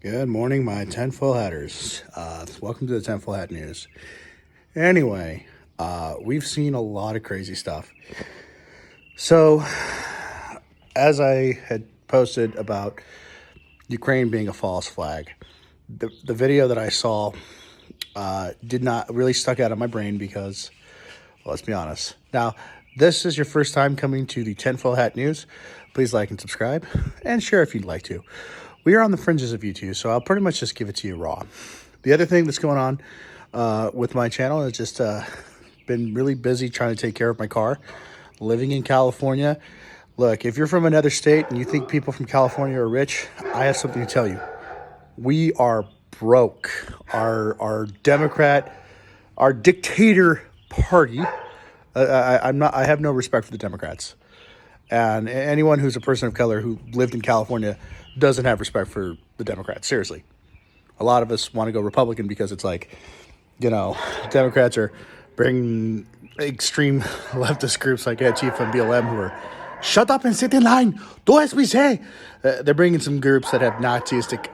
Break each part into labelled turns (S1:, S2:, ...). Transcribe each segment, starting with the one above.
S1: Good morning, my tinfoil hatters. Welcome to the tinfoil hat news. Anyway, we've seen a lot of crazy stuff. So, as I had posted about Ukraine being a false flag, the video that I saw did not really stuck out of my brain because, well, let's be honest. Now, this is your first time coming to the tinfoil hat news. Please like and subscribe, and share if you'd like to. We are on the fringes of YouTube, so I'll pretty much just give it to you raw. The other thing that's going on with my channel is just been really busy trying to take care of my car. Living in California. Look, if you're from another state and you think people from California are rich, I have something to tell you. We are broke. Our Democrat, our dictator party. I have no respect for the Democrats. And anyone who's a person of color who lived in California doesn't have respect for the Democrats. Seriously. A lot of us want to go Republican because it's like, Democrats are bringing extreme leftist groups like Antifa and BLM who are, shut up and sit in line, do as we say. They're bringing some groups that have Nazistic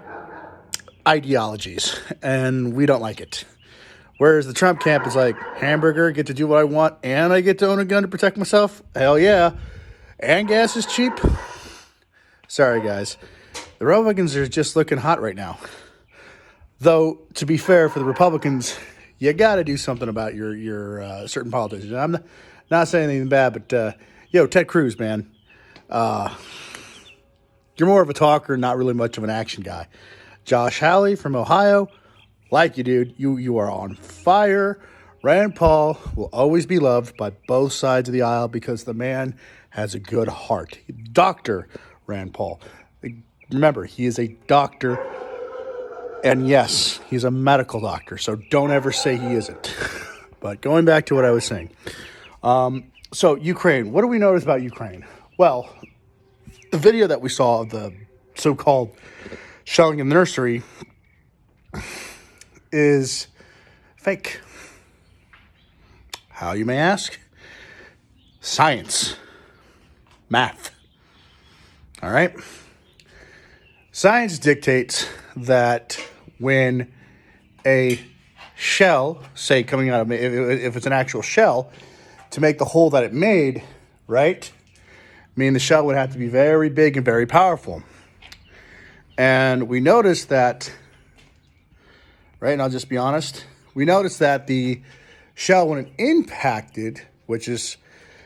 S1: ideologies, and we don't like it. Whereas the Trump camp is like, hamburger, get to do what I want, and I get to own a gun to protect myself? Hell yeah. And gas is cheap. Sorry, guys. The Republicans are just looking hot right now. Though, to be fair, for the Republicans, you got to do something about your certain politicians. I'm not saying anything bad, but, Ted Cruz, man. You're more of a talker, not really much of an action guy. Josh Hawley from Ohio, like you, dude. You are on fire. Rand Paul will always be loved by both sides of the aisle because the man has a good heart. Dr. Rand Paul. Remember, he is a doctor, and yes, he's a medical doctor, so don't ever say he isn't. But going back to what I was saying. So Ukraine, what do we notice about Ukraine? Well, the video that we saw of the so-called shelling in the nursery is fake. How, you may ask? Science. Math. All right? Science dictates that when a shell, say coming out of, if it's an actual shell, to make the hole that it made, right? I mean, the shell would have to be very big and very powerful. And we noticed that, right, and I'll just be honest, we noticed that the shell, when it impacted, which is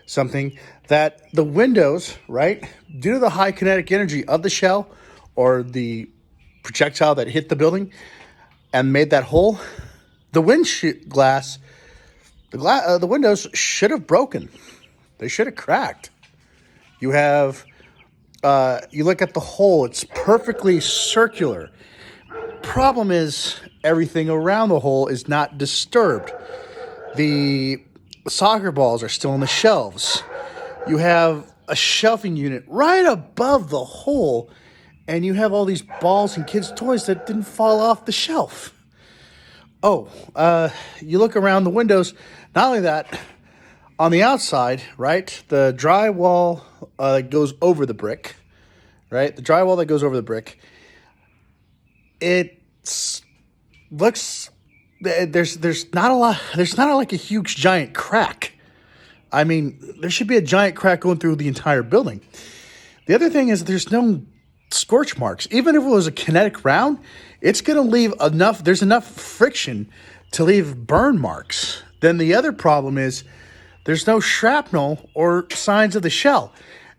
S1: something that the windows, right, due to the high kinetic energy of the shell or the projectile that hit the building and made that hole, the the windows should have broken. They should have cracked. You have, you look at the hole, it's perfectly circular. Problem is, everything around the hole is not disturbed. The soccer balls are still on the shelves. You have a shelving unit right above the hole, and you have all these balls and kids' toys that didn't fall off the shelf. Oh, you look around the windows. Not only that, on the outside, right, the drywall that goes over the brick, right, the drywall that goes over the brick, it looks, there's not like a huge giant crack. I mean, there should be a giant crack going through the entire building. The other thing is there's no scorch marks. Even if it was a kinetic round, it's going to leave enough, there's enough friction to leave burn marks. Then the other problem is there's no shrapnel or signs of the shell.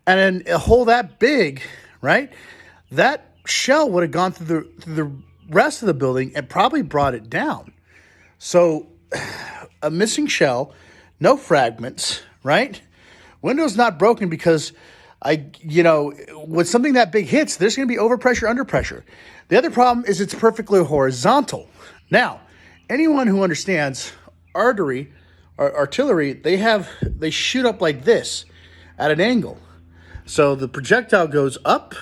S1: And in a hole that big, right, that shell would have gone through the rest of the building and probably brought it down. So a missing shell, no fragments, right? Window's not broken because when something that big hits, there's going to be overpressure, underpressure. The other problem is it's perfectly horizontal. Now, anyone who understands artillery, they shoot up like this at an angle. So the projectile goes up,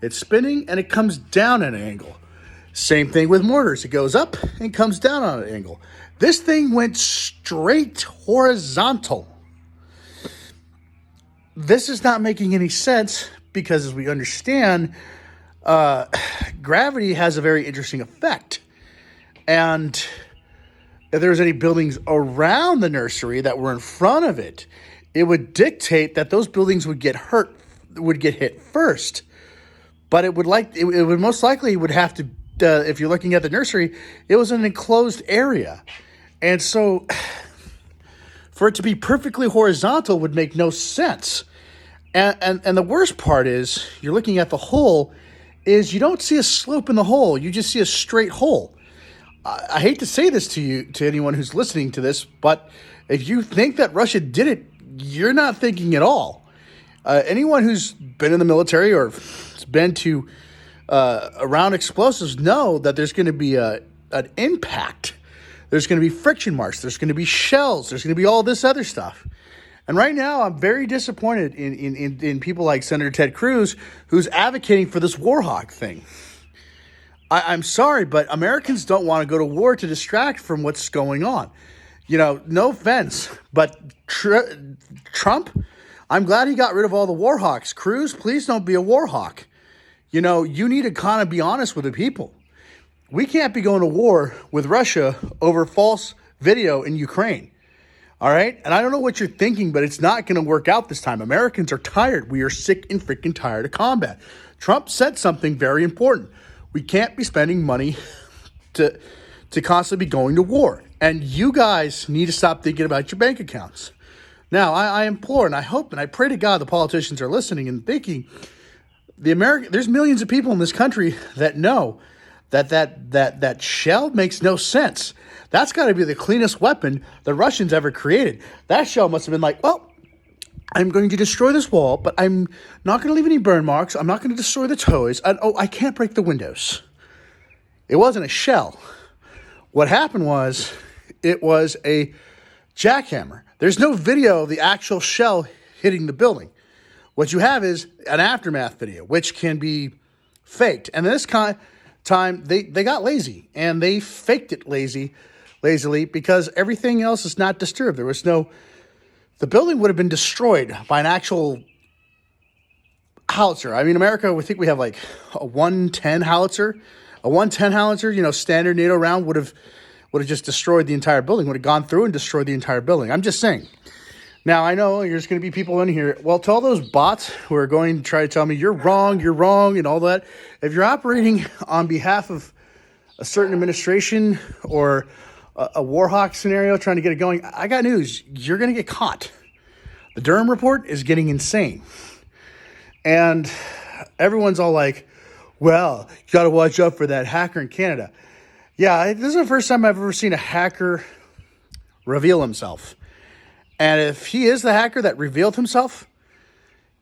S1: it's spinning, and it comes down at an angle. Same thing with mortars. It goes up and comes down on an angle. This thing went straight horizontal. This is not making any sense because, as we understand, gravity has a very interesting effect. And if there was any buildings around the nursery that were in front of it, it would dictate that those buildings would get hit first. But it would most likely would have to, if you're looking at the nursery, it was an enclosed area. And so for it to be perfectly horizontal would make no sense. And the worst part is, you're looking at the hole, is you don't see a slope in the hole. You just see a straight hole. I hate to say this to anyone who's listening to this, but if you think that Russia did it, you're not thinking at all. Anyone who's been in the military or has been to around explosives know that there's going to be an impact. There's going to be friction marks. There's going to be shells. There's going to be all this other stuff. And right now, I'm very disappointed in people like Senator Ted Cruz, who's advocating for this war hawk thing. I'm sorry, but Americans don't want to go to war to distract from what's going on. No offense, but Trump, I'm glad he got rid of all the war hawks. Cruz, please don't be a war hawk. You need to kind of be honest with the people. We can't be going to war with Russia over false video in Ukraine. All right? And I don't know what you're thinking, but it's not going to work out this time. Americans are tired. We are sick and freaking tired of combat. Trump said something very important. We can't be spending money to constantly be going to war. And you guys need to stop thinking about your bank accounts. Now, I implore and I hope and I pray to God the politicians are listening and thinking, there's millions of people in this country that know that shell makes no sense. That's got to be the cleanest weapon the Russians ever created. That shell must have been like, well, I'm going to destroy this wall, but I'm not going to leave any burn marks. I'm not going to destroy the toys. I can't break the windows. It wasn't a shell. What happened was, it was a jackhammer. There's no video of the actual shell hitting the building. What you have is an aftermath video, which can be faked. And this time, they got lazy, and they faked it lazily, because everything else is not disturbed. The building would have been destroyed by an actual howitzer. I mean, America, we think we have like a 110 howitzer. A 110 howitzer, standard NATO round would have just destroyed the entire building, would have gone through and destroyed the entire building. I'm just saying. Now, I know there's going to be people in here. Well, to all those bots who are going to try to tell me you're wrong, and all that, if you're operating on behalf of a certain administration or a war hawk scenario trying to get it going, I got news. You're going to get caught. The Durham report is getting insane. And everyone's all like, well, you got to watch out for that hacker in Canada. Yeah, this is the first time I've ever seen a hacker reveal himself. And if he is the hacker that revealed himself,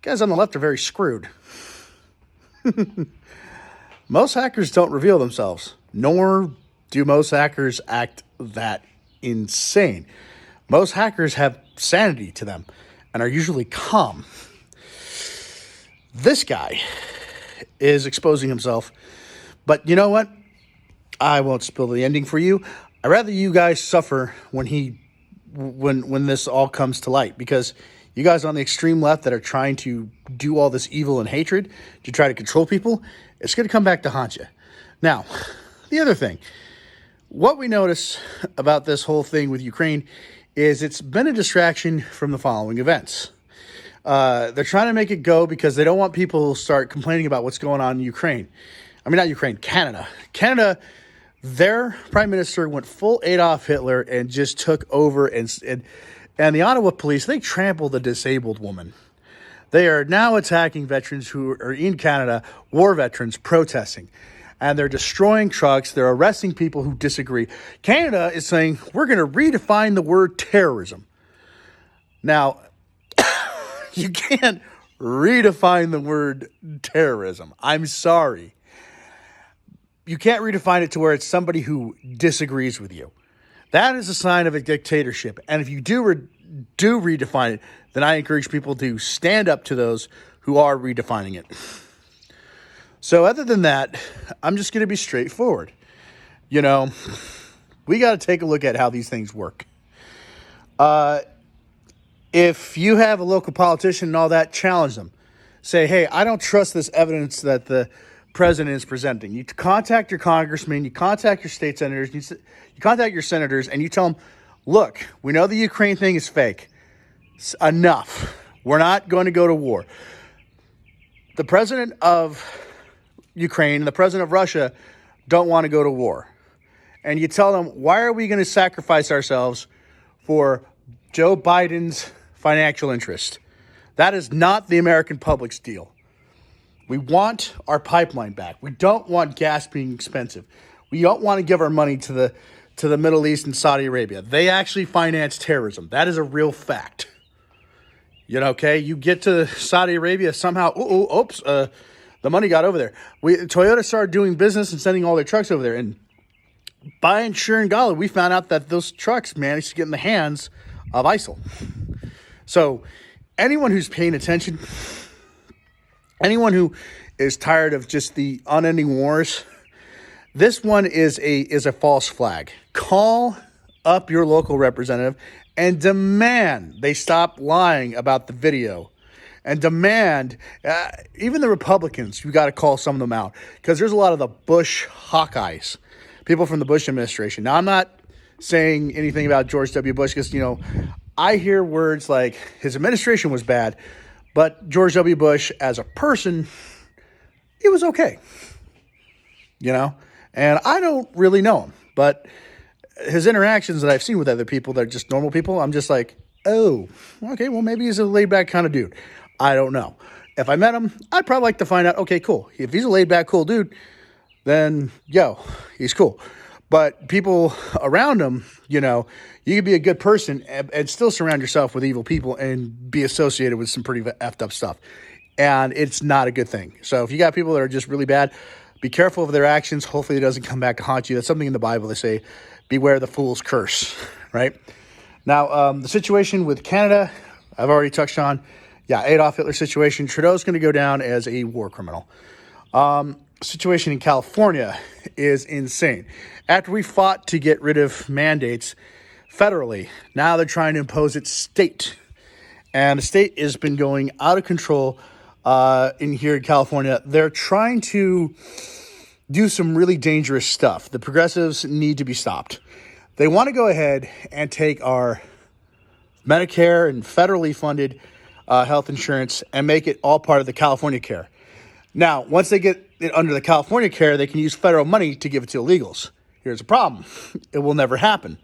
S1: guys on the left are very screwed. Most hackers don't reveal themselves, nor do most hackers act that insane. Most hackers have sanity to them and are usually calm. This guy is exposing himself. But you know what? I won't spill the ending for you. I'd rather you guys suffer when this all comes to light, because you guys on the extreme left that are trying to do all this evil and hatred to try to control people, it's going to come back to haunt you. Now, the other thing, what we notice about this whole thing with Ukraine is it's been a distraction from the following events. They're trying to make it go because they don't want people to start complaining about what's going on in Ukraine. I mean, not Ukraine, Canada. Canada, their prime minister went full Adolf Hitler and just took over. And the Ottawa police, they trampled a disabled woman. They are now attacking veterans who are in Canada, war veterans protesting. And they're destroying trucks. They're arresting people who disagree. Canada is saying, we're going to redefine the word terrorism. Now, you can't redefine the word terrorism. I'm sorry. You can't redefine it to where it's somebody who disagrees with you. That is a sign of a dictatorship. And if you do redefine it, then I encourage people to stand up to those who are redefining it. So other than that, I'm just going to be straightforward. We got to take a look at how these things work. If you have a local politician and all that, challenge them. Say, hey, I don't trust this evidence that the president is presenting. You contact your congressmen, you contact your state senators, you contact your senators, and you tell them, look, we know the Ukraine thing is fake. It's enough. We're not going to go to war. The president of Ukraine and the president of Russia don't want to go to war. And you tell them, why are we going to sacrifice ourselves for Joe Biden's financial interest? That is not the American public's deal. We want our pipeline back. We don't want gas being expensive. We don't want to give our money to the Middle East and Saudi Arabia. They actually finance terrorism. That is a real fact. Okay, you get to Saudi Arabia somehow. The money got over there. Toyota started doing business and sending all their trucks over there. And by ensuring Gala, we found out that those trucks managed to get in the hands of ISIL. So anyone who's paying attention, anyone who is tired of just the unending wars, this one is a false flag. Call up your local representative and demand they stop lying about the video. And demand, even the Republicans, you got to call some of them out. Because there's a lot of the Bush Hawkeyes, people from the Bush administration. Now, I'm not saying anything about George W. Bush because, I hear words like his administration was bad, but George W. Bush as a person, he was okay. And I don't really know him, but his interactions that I've seen with other people that are just normal people, I'm just like, oh, okay, well, maybe he's a laid-back kind of dude. I don't know. If I met him, I'd probably like to find out, okay, cool. If he's a laid-back, cool dude, then, he's cool. But people around him, you could be a good person and still surround yourself with evil people and be associated with some pretty effed up stuff. And it's not a good thing. So if you got people that are just really bad, be careful of their actions. Hopefully it doesn't come back to haunt you. That's something in the Bible. They say, beware the fool's curse, right? Now, the situation with Canada, I've already touched on. Yeah, Adolf Hitler situation. Trudeau's going to go down as a war criminal. Situation in California is insane. After we fought to get rid of mandates federally, now they're trying to impose it state. And the state has been going out of control in here in California. They're trying to do some really dangerous stuff. The progressives need to be stopped. They want to go ahead and take our Medicare and federally funded health insurance and make it all part of the California care. Now, once they get it under the California care, they can use federal money to give it to illegals. Here's the problem. It will never happen.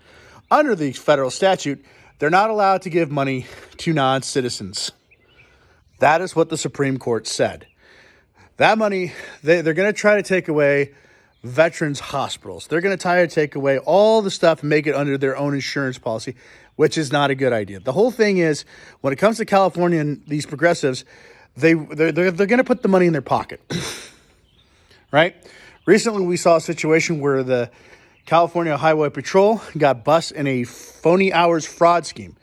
S1: Under the federal statute, they're not allowed to give money to non-citizens. That is what the Supreme Court said. That money, they're going to try to take away veterans' hospitals. They're going to try to take away all the stuff and make it under their own insurance policy, which is not a good idea. The whole thing is, when it comes to California and these progressives, they're going to put the money in their pocket, right? Recently, we saw a situation where the California Highway Patrol got busted in a phony hours fraud scheme.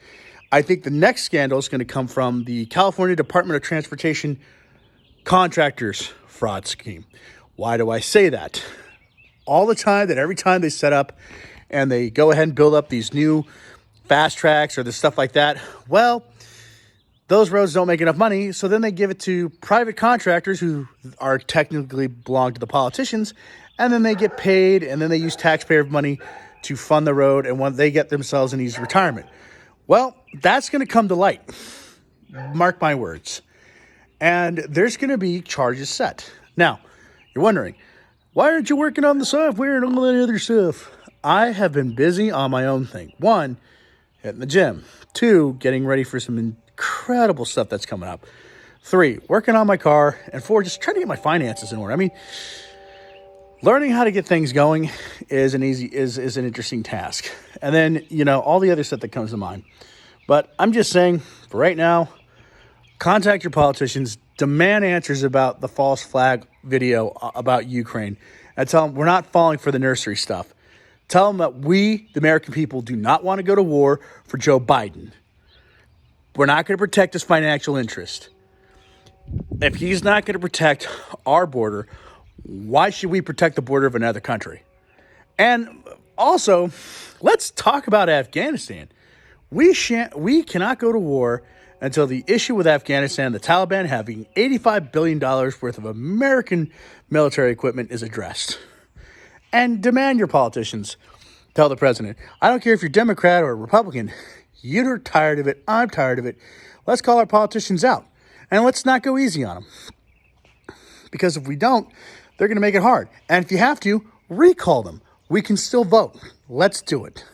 S1: I think the next scandal is going to come from the California Department of Transportation contractors fraud scheme. Why do I say that? All the time, that every time they set up and they go ahead and build up these new fast tracks or the stuff like that, well, those roads don't make enough money, so then they give it to private contractors who are technically belong to the politicians, and then they get paid, and then they use taxpayer money to fund the road, and when they get themselves in these retirement. Well, that's going to come to light. Mark my words. And there's going to be charges set. Now, you're wondering, why aren't you working on the software and all that other stuff? I have been busy on my own thing. 1, hitting the gym. 2, getting ready for some incredible stuff that's coming up. 3, working on my car. And 4, just trying to get my finances in order. I mean, learning how to get things going is an interesting task. And then, all the other stuff that comes to mind. But I'm just saying, for right now, contact your politicians, demand answers about the false flag video about Ukraine, and tell them we're not falling for the nursery stuff. Tell them that we, the American people, do not want to go to war for Joe Biden. We're not going to protect his financial interest. If he's not going to protect our border, why should we protect the border of another country? And also, let's talk about Afghanistan. We cannot go to war until the issue with Afghanistan, the Taliban having $85 billion worth of American military equipment, is addressed. And demand your politicians tell the president, I don't care if you're Democrat or Republican, you're tired of it, I'm tired of it. Let's call our politicians out. And let's not go easy on them. Because if we don't, they're going to make it hard. And if you have to, recall them. We can still vote. Let's do it.